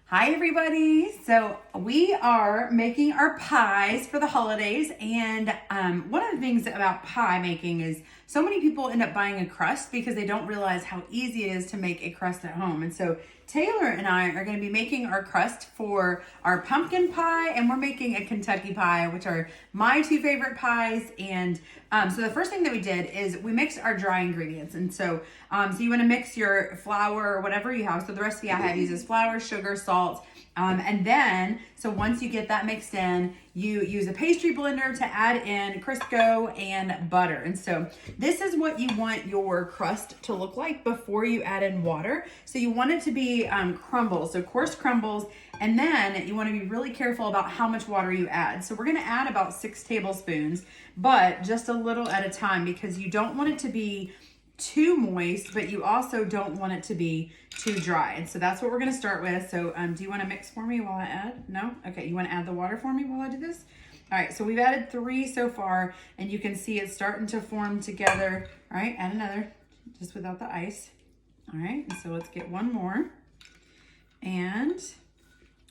Hi everybody. So we are making our pies for the holidays, and one of the things about pie making is so many people end up buying a crust because they don't realize how easy it is to make a crust at home. And so Taylor and I are going to be making our crust for our pumpkin pie, and we're making a Kentucky pie, which are my two favorite pies. And so the first thing that we did is we mixed our dry ingredients. And so you want to mix your flour or whatever you have. So the recipe I have uses flour, sugar, salt. And then, so once you get that mixed in, you use a pastry blender to add in Crisco and butter. And so this is what you want your crust to look like before you add in water. So you want it to be crumbles, so coarse crumbles. And then you want to be really careful about how much water you add. So we're going to add about 6 tablespoons, but just a little at a time, because you don't want it to be too moist, but you also don't want it to be too dry. And so that's what we're going to start with. So do you want to mix for me while I add? No? Okay, you want to add the water for me while I do this? All right, so we've added 3 so far, and you can see it's starting to form together. All right, add another, just without the ice. All right, and so let's get one more. And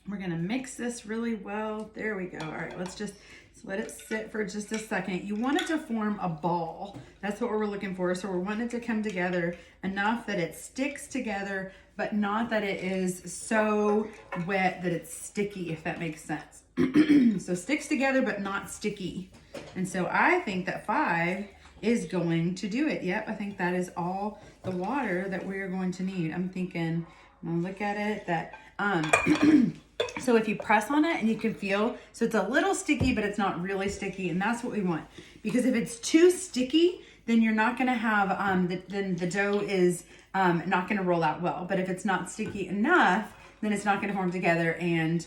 we're going to mix this really well. There we go. All right, let's let it sit for just a second. You want it to form a ball. That's what we're looking for. So we're wanting it to come together enough that it sticks together, but not that it is so wet that it's sticky, if that makes sense. So sticks together, but not sticky. And so I think that 5 is going to do it. Yep, I think that is all the water that we're going to need. I'm thinking, I'm gonna look at it, that so if you press on it and you can feel, so it's a little sticky, but it's not really sticky, and that's what we want. Because if it's too sticky, then you're not gonna have, then the dough is not gonna roll out well. But if it's not sticky enough, then it's not gonna form together, and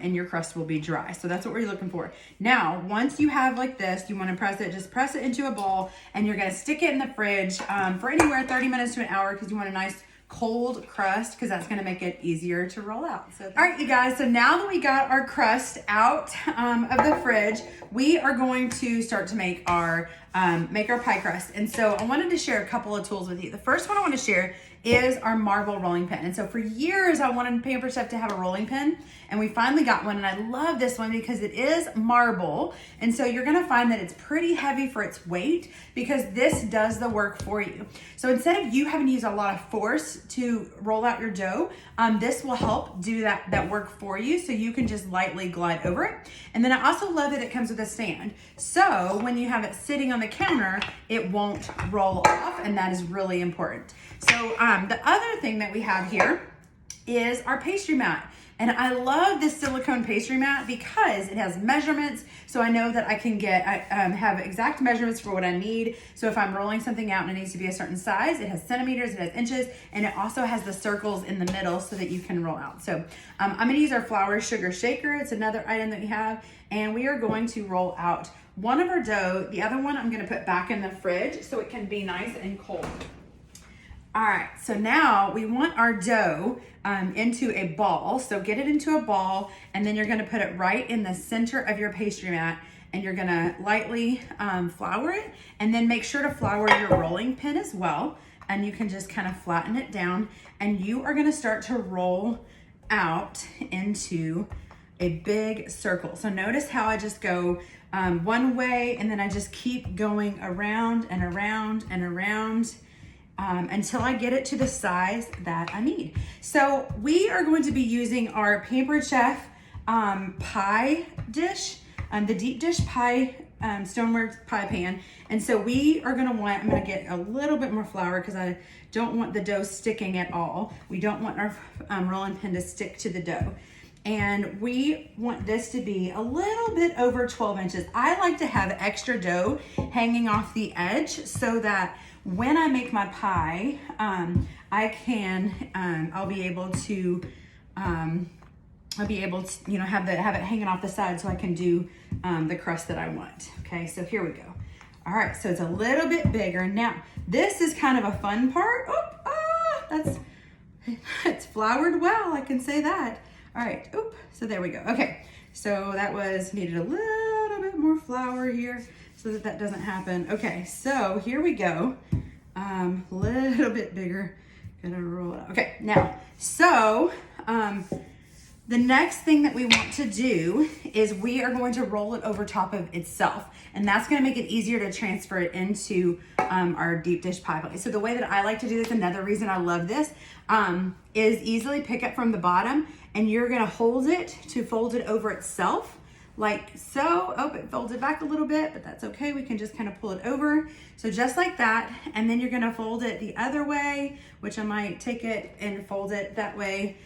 your crust will be dry. So that's what we're looking for. Now, once you have like this, you wanna press it, just press it into a ball, and you're gonna stick it in the fridge for anywhere 30 minutes to an hour, because you want a nice cold crust, because that's going to make it easier to roll out. So all right, you guys, so now that we got our crust out of the fridge, we are going to start to make our pie crust. And so I wanted to share a couple of tools with you. The first one I want to share is our marble rolling pin. And so for years I wanted Pampered Chef to have a rolling pin, and we finally got one, and I love this one because it is marble. And so you're gonna find that it's pretty heavy for its weight, because this does the work for you. So instead of you having to use a lot of force to roll out your dough, this will help do that work for you, so you can just lightly glide over it. And then I also love that it comes with a stand. So when you have it sitting on the counter, it won't roll off, and that is really important. So the other thing that we have here is our pastry mat. And I love this silicone pastry mat because it has measurements. So I know that I can have exact measurements for what I need. So if I'm rolling something out and it needs to be a certain size, it has centimeters, it has inches, and it also has the circles in the middle so that you can roll out. So I'm gonna use our flour sugar shaker. It's another item that we have. And we are going to roll out one of our dough. The other one I'm gonna put back in the fridge so it can be nice and cold. All right, so now we want our dough into a ball. So get it into a ball, and then you're gonna put it right in the center of your pastry mat, and you're gonna lightly flour it, and then make sure to flour your rolling pin as well. And you can just kind of flatten it down, and you are gonna start to roll out into a big circle. So notice how I just go one way, and then I just keep going around and around and around, until I get it to the size that I need. So we are going to be using our Pampered Chef pie dish, the deep dish pie, stoneware pie pan. And so we are I'm gonna get a little bit more flour because I don't want the dough sticking at all. We don't want our rolling pin to stick to the dough. And we want this to be a little bit over 12 inches. I like to have extra dough hanging off the edge so that when I make my pie, I'll be able to, you know, have it hanging off the side so I can do the crust that I want. Okay, so here we go. All right, so it's a little bit bigger. Now, this is kind of a fun part. It's floured well, I can say that. All right, so there we go. Okay, so that needed a little bit more flour here so that doesn't happen. Okay, so here we go. Little bit bigger, gonna roll it out. Okay, now, so The next thing that we want to do is we are going to roll it over top of itself. And that's going to make it easier to transfer it into our deep dish pie plate. So the way that I like to do this, another reason I love this, is easily pick up from the bottom, and you're going to hold it to fold it over itself like so. Oh, it folded back a little bit, but that's okay. We can just kind of pull it over. So just like that. And then you're going to fold it the other way, which I might take it and fold it that way.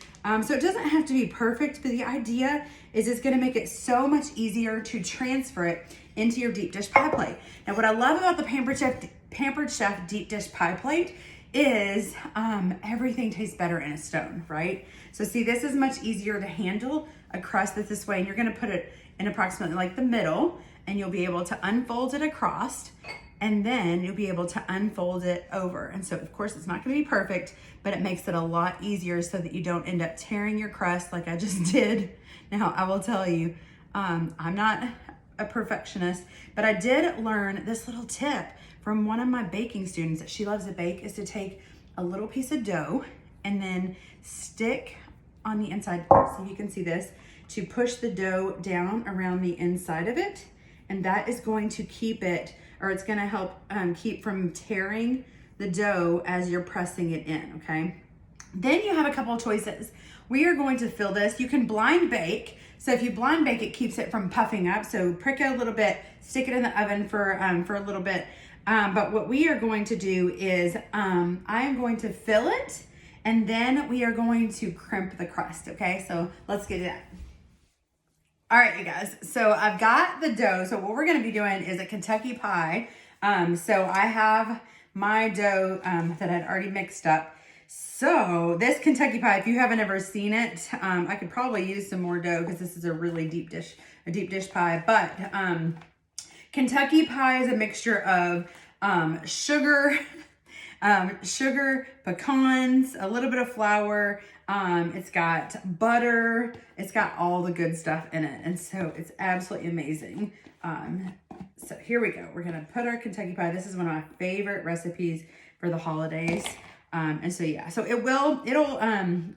So it doesn't have to be perfect, but the idea is it's going to make it so much easier to transfer it into your deep dish pie plate. Now, what I love about the Pampered Chef deep dish pie plate is everything tastes better in a stone, right? So see, this is much easier to handle a crust that's this way, and you're going to put it in approximately like the middle, and you'll be able to unfold it across, and then you'll be able to unfold it over. And so of course it's not going to be perfect, but it makes it a lot easier so that you don't end up tearing your crust like I just did. Now I will tell you, I'm not a perfectionist, but I did learn this little tip from one of my baking students that she loves to bake, is to take a little piece of dough and then stick on the inside, so you can see this, to push the dough down around the inside of it. And that is going to keep it, or it's going to help keep from tearing the dough as you're pressing it in, okay? Then you have a couple of choices. We are going to fill this. You can blind bake. So if you blind bake, it keeps it from puffing up. So prick it a little bit, stick it in the oven for a little bit. But what we are going to do is I am going to fill it, and then we are going to crimp the crust, okay? So let's get to that. All right, you guys, so I've got the dough. So what we're gonna be doing is a Kentucky pie. So I have my dough that I'd already mixed up. So this Kentucky pie, if you haven't ever seen it, I could probably use some more dough because this is a really deep dish pie. But Kentucky pie is a mixture of sugar, pecans, a little bit of flour. It's got butter. It's got all the good stuff in it. And so it's absolutely amazing. So here we go. We're going to put our Kentucky pie. This is one of my favorite recipes for the holidays. And so, yeah, so it'll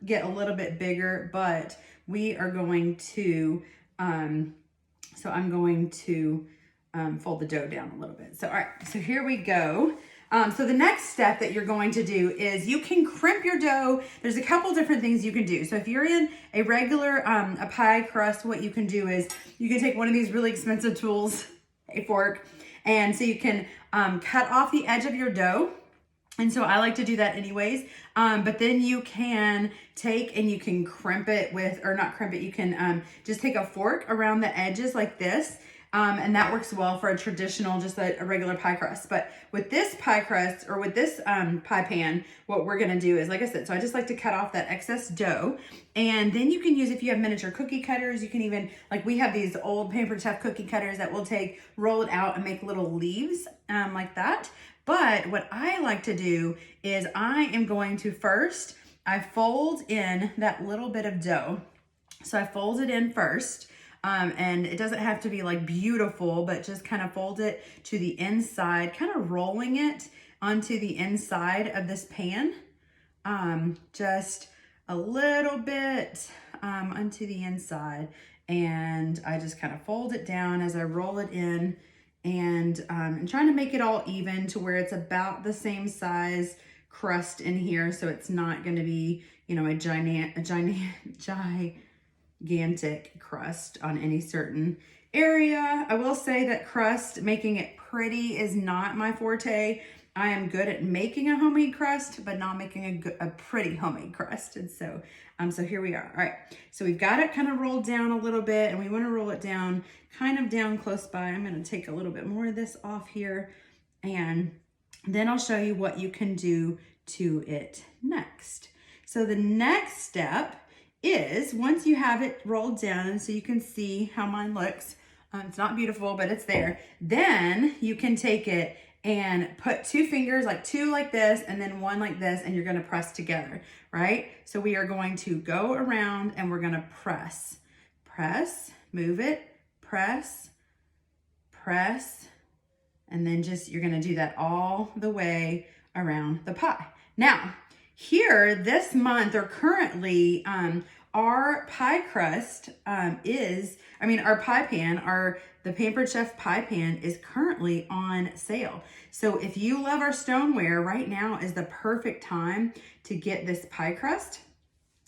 get a little bit bigger, but we are going to, so I'm going to, fold the dough down a little bit. So, all right, so here we go. So the next step that you're going to do is you can crimp your dough. There's a couple different things you can do. So if you're in a regular a pie crust, what you can do is you can take one of these really expensive tools, a fork, and so you can cut off the edge of your dough. And so I like to do that anyways. But then you can take and you can crimp it with, or not crimp it, you can just take a fork around the edges like this. And that works well for a traditional, just a regular pie crust. But with this pie crust, or with this pie pan, what we're gonna do is, like I said, so I just like to cut off that excess dough. And then you can use, if you have miniature cookie cutters, you can even, like we have these old Pampered Chef cookie cutters that we'll take, roll it out and make little leaves like that. But what I like to do is I am going to first, I fold in that little bit of dough. So I fold it in first. And it doesn't have to be like beautiful, but just kind of fold it to the inside, kind of rolling it onto the inside of this pan. Just a little bit onto the inside. And I just kind of fold it down as I roll it in, and I'm trying to make it all even to where it's about the same size crust in here. So it's not going to be, you know, a gigantic crust on any certain area. I will say that crust, making it pretty, is not my forte. I am good at making a homemade crust, but not making a pretty homemade crust. And so, so here we are. All right, so we've got it kind of rolled down a little bit, and we want to roll it down, kind of down close by. I'm going to take a little bit more of this off here, and then I'll show you what you can do to it next. So the next step is, once you have it rolled down, and so you can see how mine looks, it's not beautiful, but it's there. Then you can take it and put two fingers, like two like this, and then one like this, and you're gonna press together, right? So we are going to go around and we're gonna press, move it, press, and then just, you're gonna do that all the way around the pie. Now, here this month, or currently, our pie crust our pie pan, the Pampered Chef pie pan is currently on sale. So if you love our stoneware, right now is the perfect time to get this pie crust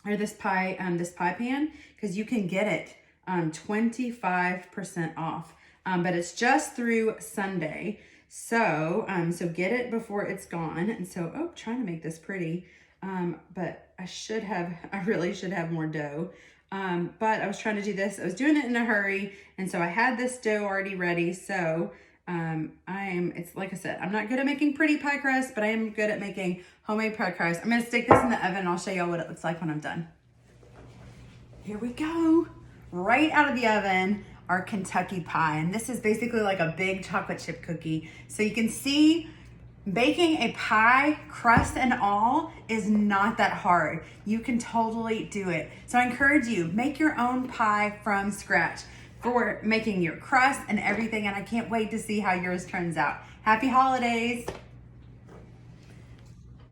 or this pie pan, because you can get it 25% off. But it's just through Sunday. So get it before it's gone. And so, trying to make this pretty. But I really should have more dough. But I was trying to do this. I was doing it in a hurry. And so I had this dough already ready. So, it's like I said, I'm not good at making pretty pie crust, but I am good at making homemade pie crust. I'm going to stick this in the oven. I'll show y'all what it looks like when I'm done. Here we go. Right out of the oven, our Kentucky pie. And this is basically like a big chocolate chip cookie. So you can see baking a pie, crust and all, is not that hard. You can totally do it. So I encourage you, make your own pie from scratch for making your crust and everything. And I can't wait to see how yours turns out. Happy holidays.